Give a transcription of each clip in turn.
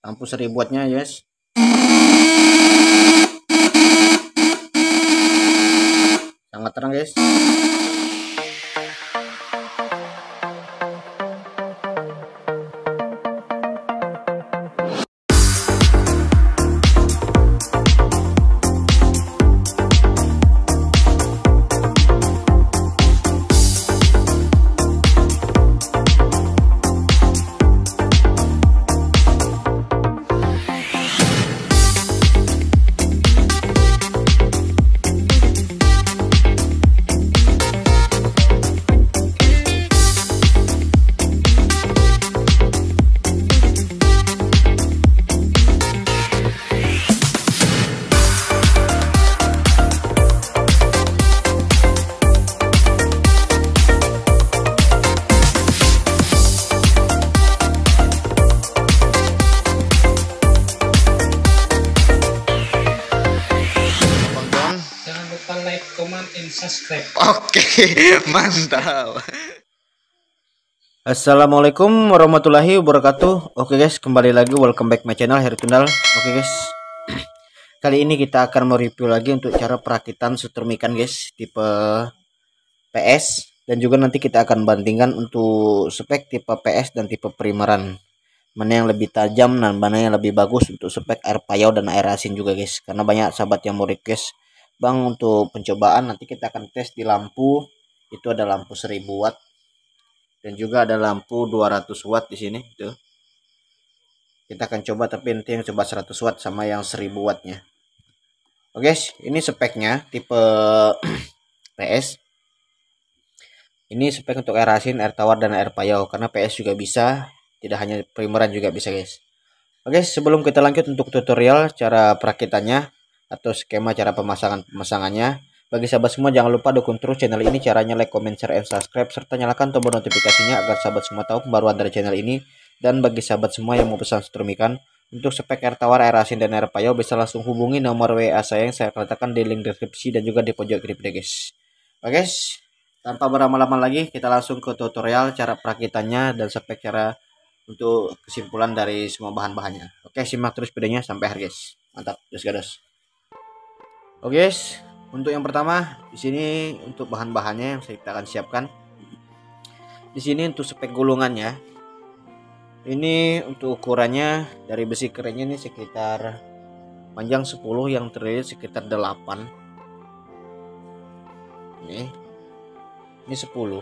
lampu 1000 wattnya guys. Sangat terang guys. Like, comment, and subscribe. Oke, mantap. Assalamualaikum warahmatullahi wabarakatuh. Oke guys, kembali lagi, welcome back my channel Heri Tundal. Oke guys, kali ini kita akan mereview lagi untuk cara perakitan sutermikan guys, tipe PS, dan juga nanti kita akan bandingkan untuk spek tipe PS dan tipe primeran, mana yang lebih tajam dan mana yang lebih bagus untuk spek air payau dan air asin juga guys. Karena banyak sahabat yang mau request, Bang, untuk pencobaan nanti kita akan tes di lampu. Itu ada lampu 1000 watt dan juga ada lampu 200 watt di sini tuh. Kita akan coba, tapi nanti yang coba 100 watt sama yang 1000 wattnya. Oke guys, ini speknya tipe PS. Ini spek untuk air asin, air tawar, dan air payau. Karena PS juga bisa, tidak hanya primeran juga bisa guys. Oke, sebelum kita lanjut untuk tutorial cara perakitannya atau skema cara pemasangannya, bagi sahabat semua jangan lupa dukung terus channel ini. Caranya like, comment, share, and subscribe, serta nyalakan tombol notifikasinya agar sahabat semua tahu pembaruan dari channel ini. Dan bagi sahabat semua yang mau pesan sutermikan untuk spek air tawar, air asin, dan air payau, bisa langsung hubungi nomor WA saya yang saya akan letakkan di link deskripsi dan juga di pojok video guys. Oke guys, tanpa berlama-lama lagi kita langsung ke tutorial cara perakitannya dan spek cara untuk kesimpulan dari semua bahan-bahannya. Oke, simak terus videonya sampai akhir guys. Mantap, dos. Oke guys, untuk yang pertama di sini untuk bahan-bahannya yang kita akan siapkan. Di sini untuk spek gulungannya. Ini untuk ukurannya dari besi kerennya ini sekitar panjang 10, yang terlilit sekitar 8. Ini 10.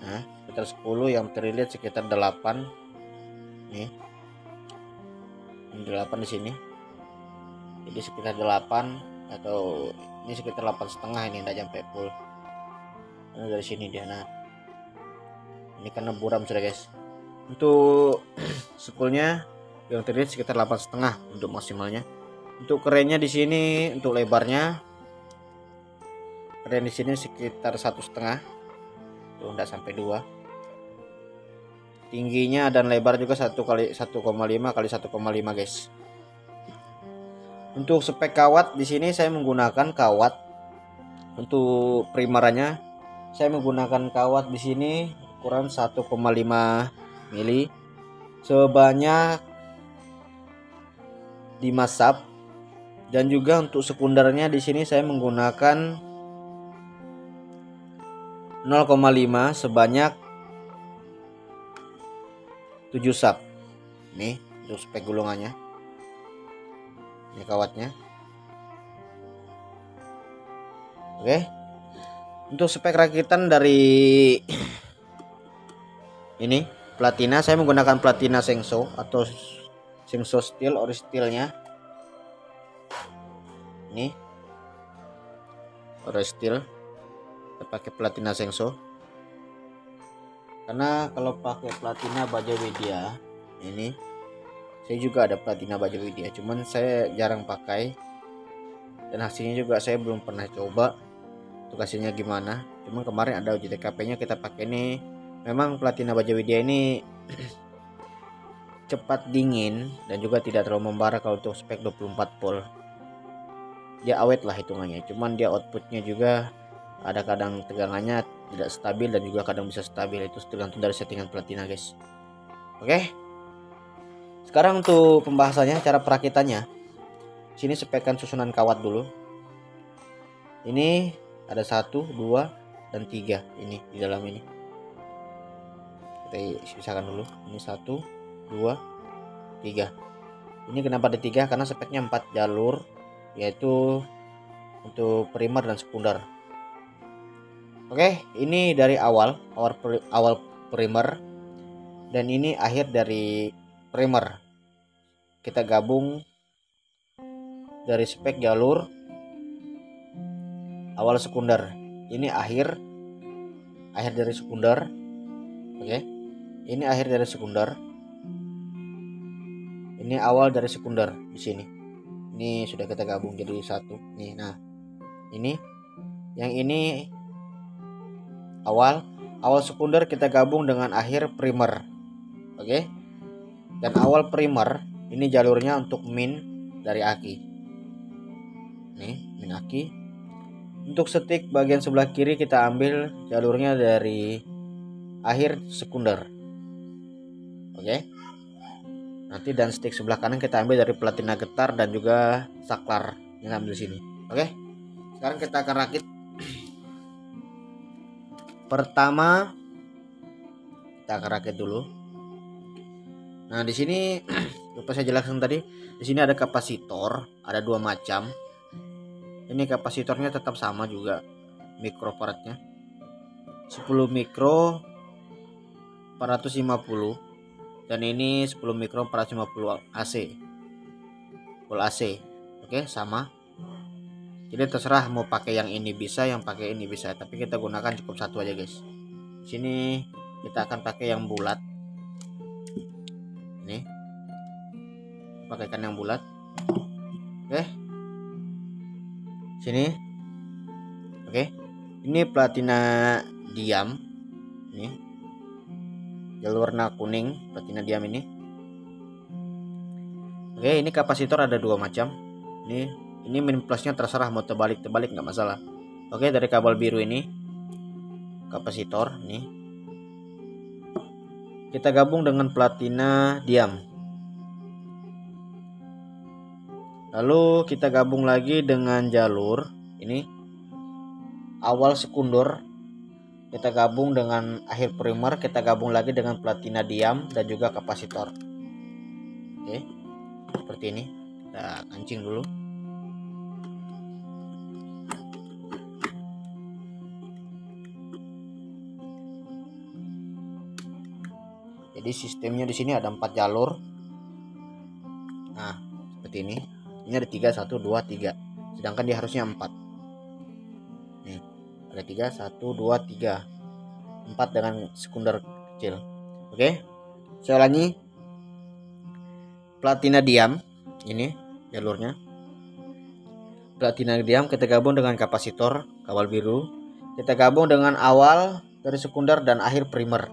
Nah, sekitar 10 yang terlilit sekitar 8. Nih. Ini 8 di sini. Jadi sekitar 8 atau ini sekitar 8,5, ini tidak sampai full. Nah, dari sini dia. Nah, ini karena buram sudah guys. Untuk spoolnya yang terlihat sekitar 8,5 untuk maksimalnya. Untuk kerennya di sini untuk lebarnya, keren di sini sekitar 1,5, tuh tidak sampai 2. Tingginya dan lebar juga 1 kali 1,5 kali 1,5 guys. Untuk spek kawat di sini saya menggunakan kawat untuk primerannya. Saya menggunakan kawat di sini ukuran 1,5 mili sebanyak 5 sap, dan juga untuk sekundernya di sini saya menggunakan 0,5 sebanyak 7 sap. Nih untuk spek gulungannya. Ini kawatnya. Oke, untuk spek rakitan dari ini platina, saya menggunakan platina Sengso atau Sengso steel ori steelnya. Ini ori steel, saya pakai platina Sengso. Karena kalau pakai platina Baja Widya, ini saya juga ada platina Baja Widya, cuman saya jarang pakai dan hasilnya juga saya belum pernah coba untuk hasilnya gimana. Cuman kemarin ada uji TKP nya kita pakai ini. Memang platina Baja Widya ini cepat dingin dan juga tidak terlalu membara kalau untuk spek 24 volt. Dia awet lah hitungannya, cuman dia outputnya juga ada kadang tegangannya tidak stabil dan juga kadang bisa stabil. Itu tergantung dari settingan platina guys. Oke, Sekarang untuk pembahasannya, cara perakitannya. Sini spekkan susunan kawat dulu. Ini ada 1, 2, dan 3 ini di dalam ini. Kita pisahkan dulu. Ini 1, 2, 3. Ini kenapa ada 3? Karena speknya 4 jalur, yaitu untuk primer dan sekunder. Oke, ini dari awal primer, dan ini akhir dari primer. Kita gabung dari spek jalur awal sekunder. Ini akhir dari sekunder. Oke, ini akhir dari sekunder. Ini awal dari sekunder di sini. Ini sudah kita gabung jadi satu. Nih, nah ini, yang ini awal sekunder kita gabung dengan akhir primer. Oke, dan awal primer ini jalurnya untuk min dari aki. Nih, min aki. Untuk stick bagian sebelah kiri kita ambil jalurnya dari akhir sekunder. Oke. Nanti dan stick sebelah kanan kita ambil dari platina getar dan juga saklar yang ambil sini. Oke. Sekarang kita akan rakit. Pertama kita akan rakit dulu. Nah, di sini lupa saya jelaskan tadi, di sini ada kapasitor, ada 2 macam. Ini kapasitornya tetap sama juga mikrofaradnya. 10 mikro 450, dan ini 10 mikro 450 AC. Full AC. Oke, sama. Jadi terserah mau pakai yang ini bisa, yang pakai ini bisa, tapi kita gunakan cukup satu aja, guys. Sini kita akan pakai yang bulat. Nih. Pakaikan yang bulat. Oke. Sini. Oke. Ini platina diam. Nih. Jalur warna kuning, platina diam ini. Oke, ini kapasitor ada 2 macam. Ini min plusnya terserah mau terbalik nggak masalah. Oke, dari kabel biru ini kapasitor nih. Kita gabung dengan platina diam. Lalu kita gabung lagi dengan jalur ini awal sekunder. Kita gabung dengan akhir primer, kita gabung lagi dengan platina diam dan juga kapasitor. Oke, seperti ini. Kita kancing dulu. Jadi sistemnya di sini ada 4 jalur. Nah, seperti ini. Ini ada 3, 1, 2, 3. Sedangkan dia harusnya 4. Nih, ada 3, 1, 2, 3. 4 dengan sekunder kecil. Oke. Saya ulangi. Platina diam ini jalurnya. Platina diam kita gabung dengan kapasitor kabel biru. Kita gabung dengan awal dari sekunder dan akhir primer.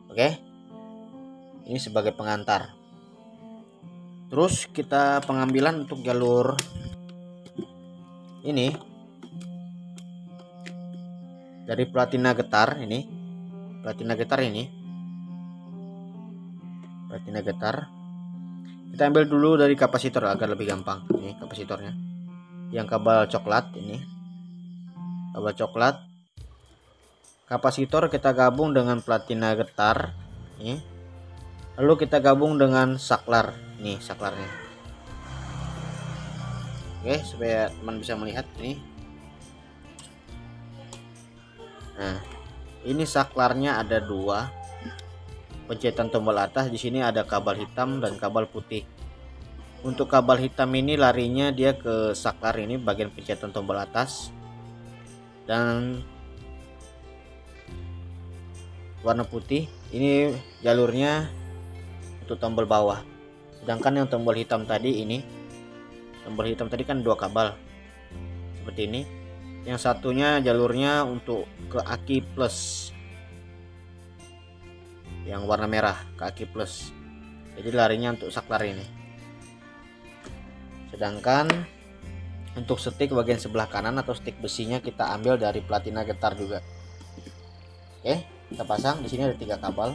Oke. Ini sebagai pengantar. Terus kita pengambilan untuk jalur ini dari platina getar ini. Platina getar. Kita ambil dulu dari kapasitor agar lebih gampang. Ini kapasitornya. Yang kabel coklat ini. Kabel coklat. Kapasitor kita gabung dengan platina getar. Ini. Lalu kita gabung dengan saklar. Nih saklarnya. Oke, supaya teman bisa melihat ini. Nah, ini saklarnya ada 2. Pencetan tombol atas di sini ada kabel hitam dan kabel putih. Untuk kabel hitam ini larinya dia ke saklar ini bagian pencetan tombol atas. Dan warna putih ini jalurnya untuk tombol bawah. Sedangkan yang tombol hitam tadi ini, tombol hitam tadi kan 2 kabel seperti ini. Yang satunya jalurnya untuk ke aki plus, yang warna merah ke aki plus. Jadi larinya untuk saklar ini. Sedangkan untuk stick bagian sebelah kanan atau stick besinya kita ambil dari platina getar juga. Oke, kita pasang. Di sini ada 3 kabel.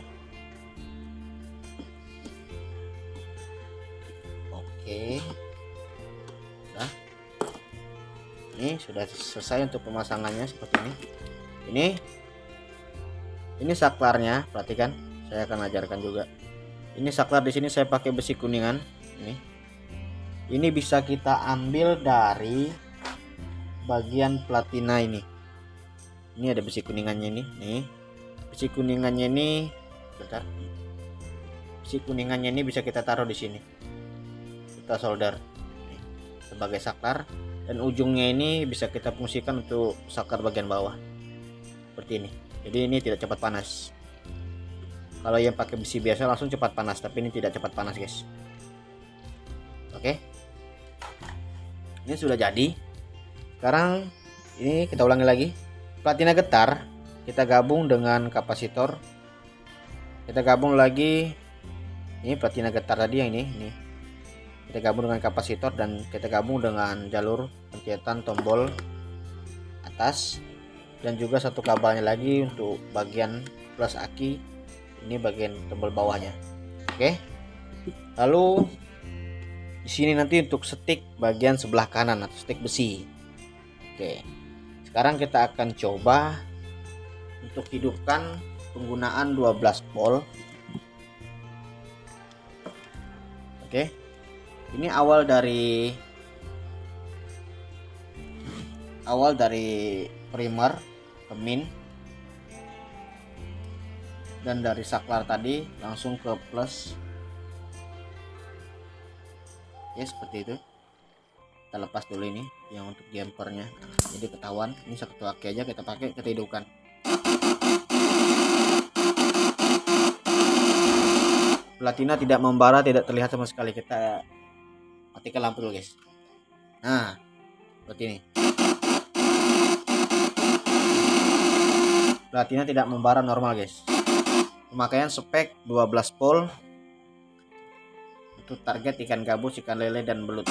Oke. Nah, ini sudah selesai untuk pemasangannya seperti ini. Ini saklarnya, perhatikan. Saya akan ajarkan juga. Ini saklar di sini saya pakai besi kuningan. Ini bisa kita ambil dari bagian platina ini. Ini ada besi kuningannya nih. Besi kuningannya ini, bentar. Besi kuningannya ini bisa kita taruh di sini. Kita solder sebagai saklar, dan ujungnya ini bisa kita fungsikan untuk saklar bagian bawah. Seperti ini. Jadi ini tidak cepat panas. Kalau yang pakai besi biasa langsung cepat panas, tapi ini tidak cepat panas, guys. Oke. Ini sudah jadi. Sekarang ini kita ulangi lagi. Platina getar kita gabung dengan kapasitor. Kita gabung lagi. Ini platina getar tadi yang ini. Kita gabung dengan kapasitor dan kita gabung dengan jalur pencetan tombol atas, dan juga satu kabelnya lagi untuk bagian plus aki. Ini bagian tombol bawahnya. Oke. Lalu di sini nanti untuk stick bagian sebelah kanan atau stick besi. Oke. Sekarang kita akan coba untuk hidupkan penggunaan 12 volt. Oke. Ini awal dari primer ke min, dan dari saklar tadi langsung ke plus. Ya seperti itu. Kita lepas dulu ini yang untuk jumpernya, jadi ketahuan. Ini satu aki aja kita pakai, kita hidupkan. Platina tidak membara, tidak terlihat sama sekali. Kita matikan lampu dulu, guys. Nah, seperti ini. Platina tidak membara, normal, guys. Pemakaian spek 12 volt untuk target ikan gabus, ikan lele, dan belut.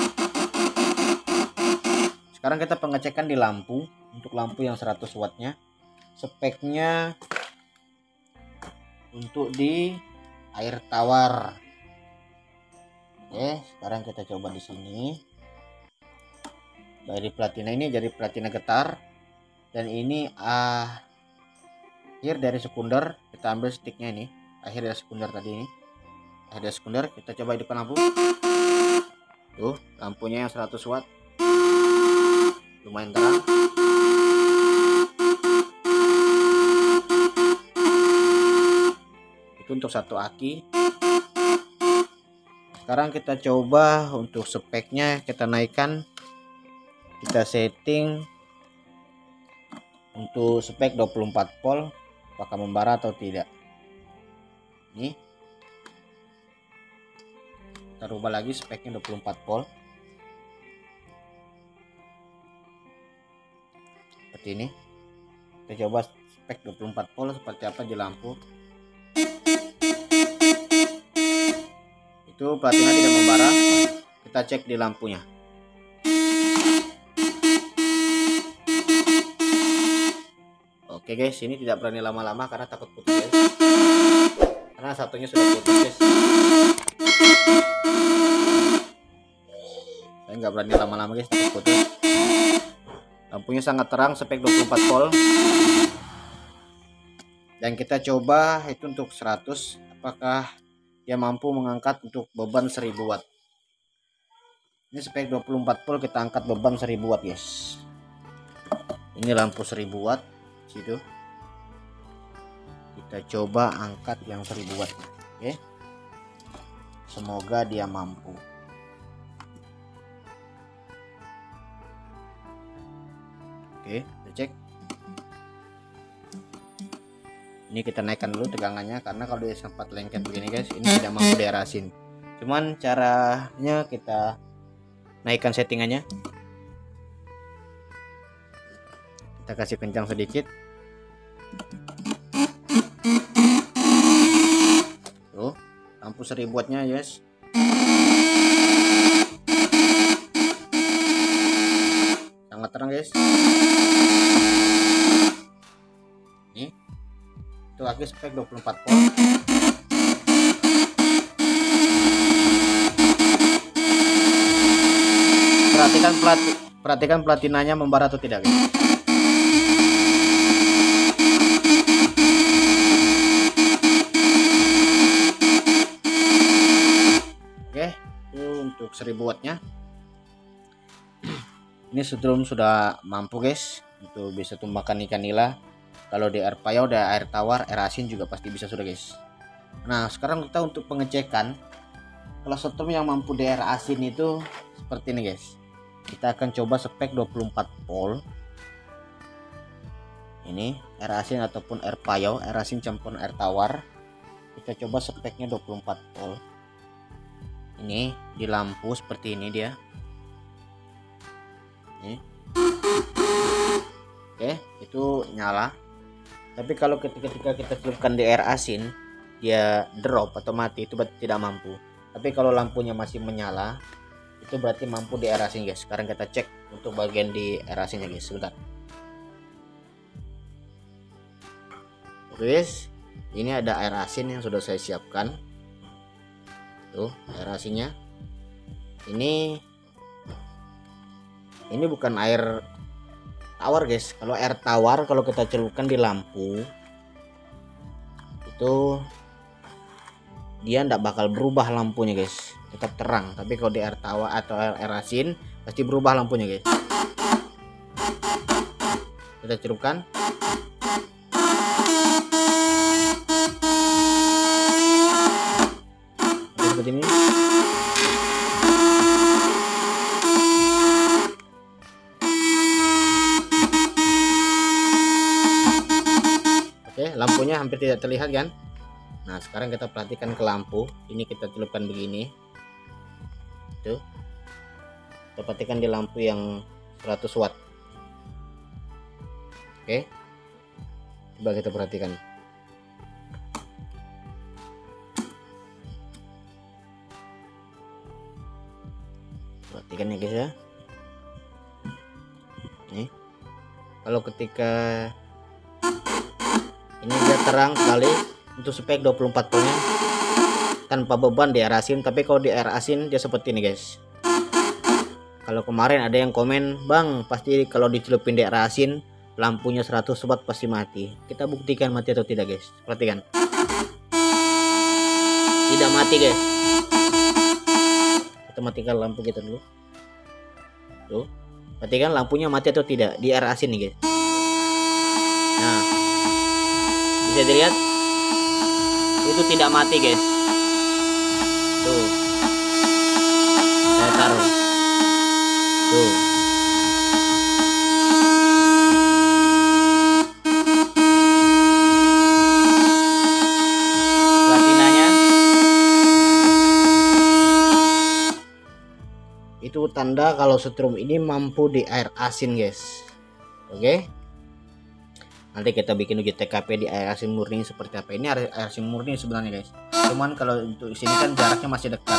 Sekarang kita pengecekan di lampu. Untuk lampu yang 100 wattnya, speknya untuk di air tawar. Oke, sekarang kita coba di sini. Dari platina ini jadi platina getar, dan ini akhir dari sekunder. Kita ambil sticknya ini, akhir dari sekunder tadi ini. Akhir dari sekunder, kita coba hidupkan lampu. Tuh, lampunya yang 100 watt. Lumayan terang. Itu untuk satu aki. Sekarang kita coba untuk speknya, kita naikkan. Kita setting untuk spek 24 volt, apakah membara atau tidak. Ini kita rubah lagi speknya 24 volt. Seperti ini. Kita coba spek 24 volt seperti apa di lampu. Itu platina tidak membara. Kita cek di lampunya. Oke guys, ini tidak berani lama-lama karena takut putus, guys. Karena satunya sudah putus, guys. Saya nggak berani lama-lama, guys, takut putus. Lampunya sangat terang, spek 24 volt. Dan kita coba itu untuk 100, apakah dia mampu mengangkat untuk beban 1000 watt. Ini spek 24 volt, kita angkat beban 1000 watt, guys. Ini lampu 1000 watt situ. Kita coba angkat yang 1000 watt. Oke. Semoga dia mampu. Oke, kita cek. Ini kita naikkan dulu tegangannya, karena kalau dia sempat lengket begini, guys, ini tidak mampu diarasin. Cuman caranya kita naikkan settingannya. Kita kasih kencang sedikit. Tuh, lampu 1000 wattnya, guys. Sangat terang, guys. Ini itu lagi spek 24 volt. perhatikan platinanya membara atau tidak guys. Oke, itu untuk 1000 wattnya. Ini setrum sudah mampu guys untuk bisa tumbangkan ikan nila. Kalau di air payau, di air tawar, air asin juga pasti bisa sudah guys. Nah sekarang kita untuk pengecekan kalau setrum yang mampu di air asin itu seperti ini guys. Kita akan coba spek 24 volt. Ini air asin ataupun air payau, air asin campur air tawar. Kita coba speknya 24 volt. Ini di lampu seperti ini dia. Ini. Oke, itu nyala. Tapi kalau ketika kita celupkan di air asin, dia drop atau mati, itu berarti tidak mampu. Tapi kalau lampunya masih menyala, itu berarti mampu di air asin guys. Sekarang kita cek untuk bagian di air asinnya guys, sebentar. Oke guys, ini ada air asin yang sudah saya siapkan. Tuh air asinnya. Ini bukan air tawar guys. Kalau air tawar kalau kita celupkan di lampu itu dia tidak bakal berubah lampunya guys, tetap terang. Tapi kalau di air tawar atau air asin pasti berubah lampunya guys. Kita celupkan. Seperti ini. Oke, lampunya hampir tidak terlihat kan. Nah sekarang kita perhatikan ke lampu. Ini kita celupkan begini. Tuh, kita perhatikan di lampu yang 100 watt. Oke, coba kita perhatikan. Perhatikan ya guys ya. Nih, kalau ketika ini dia terang sekali untuk spek 24 voltnya tanpa beban di air asin. Tapi kalau di air asin dia seperti ini guys. Kalau kemarin ada yang komen, bang pasti kalau dicelupin di air asin lampunya 100 watt pasti mati. Kita buktikan mati atau tidak guys. Perhatikan, tidak mati guys. Kita matikan lampu kita dulu. Tuh, perhatikan lampunya mati atau tidak di air asin nih guys. Nah, bisa dilihat itu tidak mati guys. Tuh, saya taruh. Tuh, platinanya itu tanda kalau setrum ini mampu di air asin guys. Oke, nanti kita bikin uji TKP di air asin murni seperti apa. Ini air asin murni sebenarnya guys, cuman kalau untuk sini kan jaraknya masih dekat.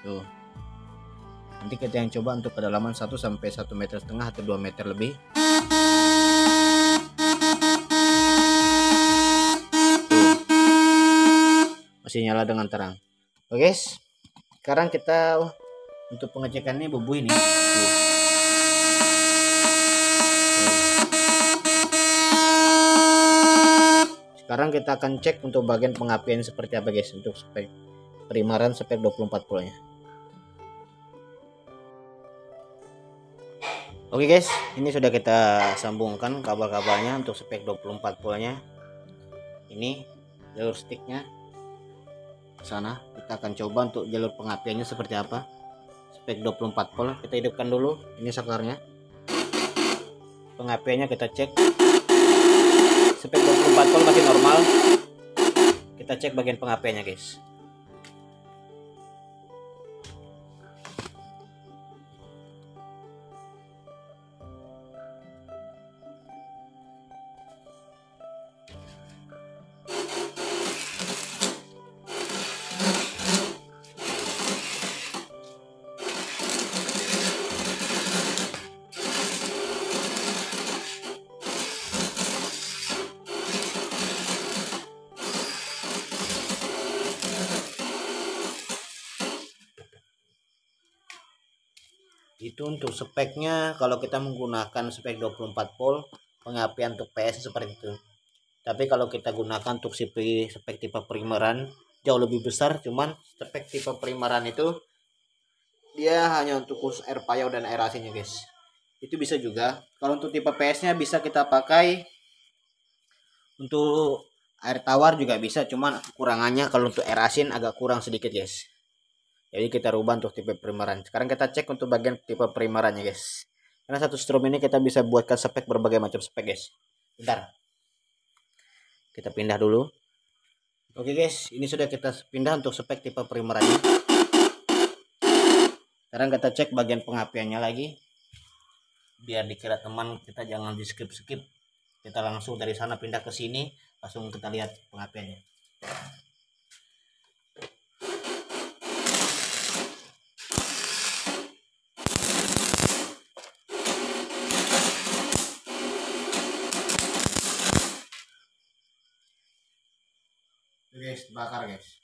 Tuh, nanti kita yang coba untuk kedalaman 1 sampai 1,5 meter atau 2 meter lebih. Tuh, masih nyala dengan terang. Oke guys, sekarang kita untuk pengecekannya bubu ini. Tuh. Sekarang kita akan cek untuk bagian pengapian seperti apa guys, untuk spek primaran spek 24 voltnya. Oke guys, ini sudah kita sambungkan kabel-kabelnya untuk spek 24 voltnya. Ini jalur sticknya ke sana. Kita akan coba untuk jalur pengapiannya seperti apa. Spek 24 volt kita hidupkan dulu. Ini sakarnya. Pengapiannya kita cek. Spek 24 volt masih normal. Kita cek bagian pengapiannya guys. Itu untuk speknya, kalau kita menggunakan spek 24 volt pengapian untuk PS seperti itu. Tapi kalau kita gunakan untuk spek tipe primeran jauh lebih besar, cuman spek tipe primeran itu dia hanya untuk khusus air payau dan air asinnya guys. Itu bisa juga. Kalau untuk tipe PS-nya bisa kita pakai untuk air tawar juga bisa, cuman kekurangannya kalau untuk air asin agak kurang sedikit guys. Jadi kita rubah untuk tipe primeran. Sekarang kita cek untuk bagian tipe primerannya guys. Karena satu strom ini kita bisa buatkan spek berbagai macam spek guys. Bentar. Kita pindah dulu. Oke guys, ini sudah kita pindah untuk spek tipe primerannya. Sekarang kita cek bagian pengapiannya lagi. Biar dikira teman kita jangan di skip-skip. Kita langsung dari sana pindah ke sini, langsung kita lihat pengapiannya. Guys, bakar guys.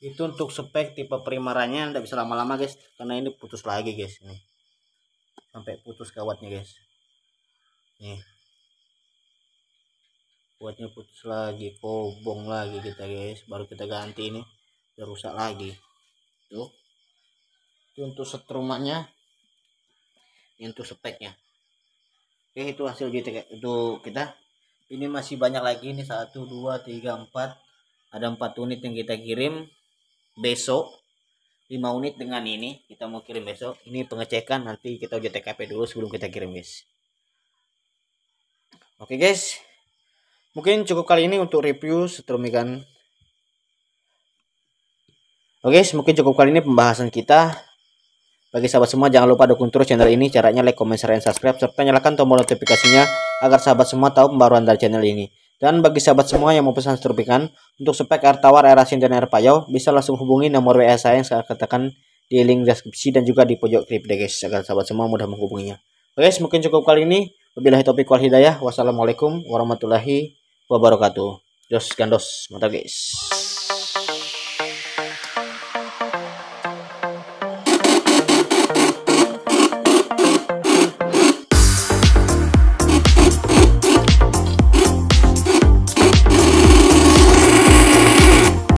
Itu untuk spek tipe primerannya tidak bisa lama-lama guys, karena ini putus lagi guys, ini sampai putus kawatnya guys. Nih kuatnya putus lagi, kobong lagi kita guys, baru kita ganti, ini udah rusak lagi tuh. Itu untuk setrumannya, ini untuk speknya. Oke, itu hasil JTK untuk kita. Ini masih banyak lagi, ini 1 2 3 4, ada 4 unit yang kita kirim besok, 5 unit dengan ini kita mau kirim besok. Ini pengecekan, nanti kita uji TKP dulu sebelum kita kirim guys. Oke guys, mungkin cukup kali ini untuk review setrum ikan. Oke guys, mungkin cukup kali ini pembahasan kita. Bagi sahabat semua, jangan lupa dukung terus channel ini. Caranya like, comment, share, dan subscribe, serta nyalakan tombol notifikasinya agar sahabat semua tahu pembaruan dari channel ini. Dan bagi sahabat semua yang mau pesan setrum ikan untuk spek air tawar, air asin, dan air payau, bisa langsung hubungi nomor WA saya yang saya katakan di link deskripsi dan juga di pojok klip deh guys, agar sahabat semua mudah menghubunginya. Oke guys, mungkin cukup kali ini. Wabillahi taufiq wal hidayah. Wassalamualaikum warahmatullahi wabarakatuh. Jos gandos, mantap guys.